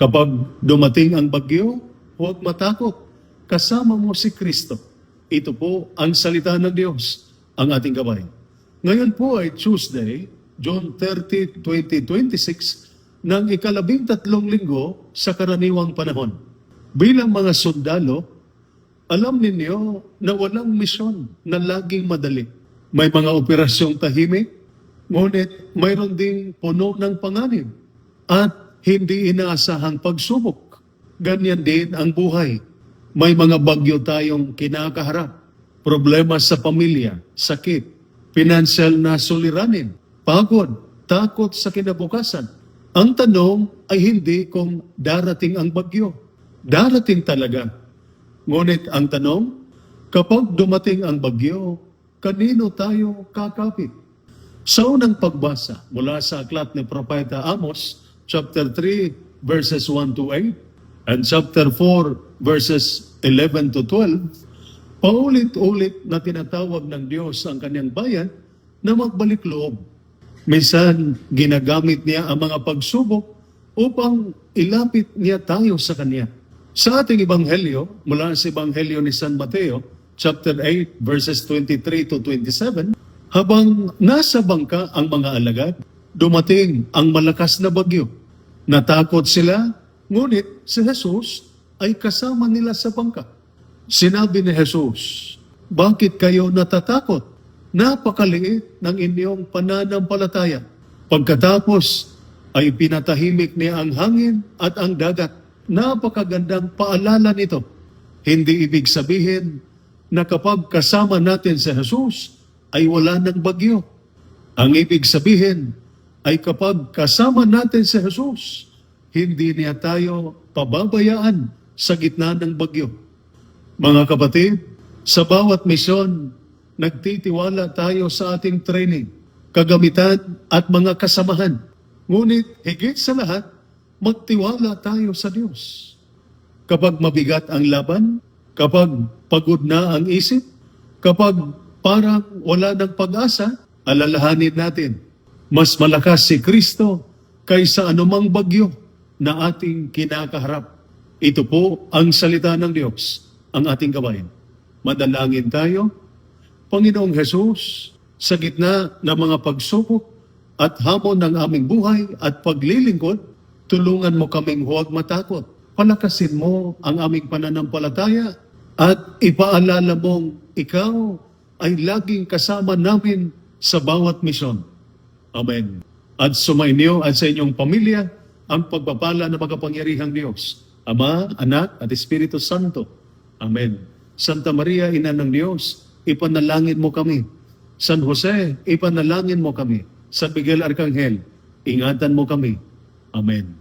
Kapag dumating ang bagyo, huwag matakot. Kasama mo si Kristo. Ito po ang salita ng Diyos, ang ating gabay. Ngayon po ay Tuesday, June 30, 2026, ng 13 linggo sa karaniwang panahon. Bilang mga sundalo, alam ninyo na walang misyon na laging madali. May mga operasyong tahimik, ngunit mayroon ding puno ng panganib at hindi inaasahang pagsubok. Ganyan din ang buhay. May mga bagyo tayong kinakaharap. Problema sa pamilya, sakit, financial na suliranin, pagod, takot sa kinabukasan. Ang tanong ay hindi kung darating ang bagyo. Darating talaga. Ngunit ang tanong, kapag dumating ang bagyo, kanino tayo kakapit? Sa unang pagbasa mula sa aklat ni Propeta Amos, chapter 3, verses 1 to 8, and chapter 4, verses 11 to 12, paulit-ulit na tinatawag ng Diyos ang kanyang bayan na magbalik loob. Minsan, ginagamit niya ang mga pagsubok upang ilapit niya tayo sa Kanya. Sa ating Ebanghelyo, mula sa Ebanghelyo ni San Mateo, chapter 8, verses 23 to 27, habang nasa bangka ang mga alagad, dumating ang malakas na bagyo. Natakot sila, ngunit si Jesus ay kasama nila sa bangka. Sinabi ni Jesus, "Bakit kayo natatakot? Napakaliit ng inyong pananampalataya." Pagkatapos ay pinatahimik niya ang hangin at ang dagat. Napakagandang paalala nito. Hindi ibig sabihin na kapag kasama natin si Jesus ay wala ng bagyo. Ang ibig sabihin ay kapag kasama natin si Jesus, hindi niya tayo pababayaan sa gitna ng bagyo. Mga kapatid, sa bawat misyon, nagtitiwala tayo sa ating training, kagamitan at mga kasamahan. Ngunit higit sa lahat, magtiwala tayo sa Diyos. Kapag mabigat ang laban, kapag pagod na ang isip, kapag parang wala ng pag-asa, alalahanin natin, mas malakas si Kristo kaysa anumang bagyo na ating kinakaharap. Ito po ang salita ng Diyos, ang ating gawain. Madalangin tayo. Panginoong Jesus, sa gitna ng mga pagsubok at hamon ng aming buhay at paglilingkod, tulungan mo kaming huwag matakot. Palakasin mo ang aming pananampalataya at ipaalala mong ikaw ay laging kasama namin sa bawat misyon. Amen. At sumainyo at sa inyong pamilya ang pagpapala ng makapangyarihang Diyos, Ama, Anak, at Espiritu Santo. Amen. Santa Maria, Ina ng Diyos, ipanalangin mo kami. San Jose, ipanalangin mo kami. San Miguel Arcangel, ingatan mo kami. Amen.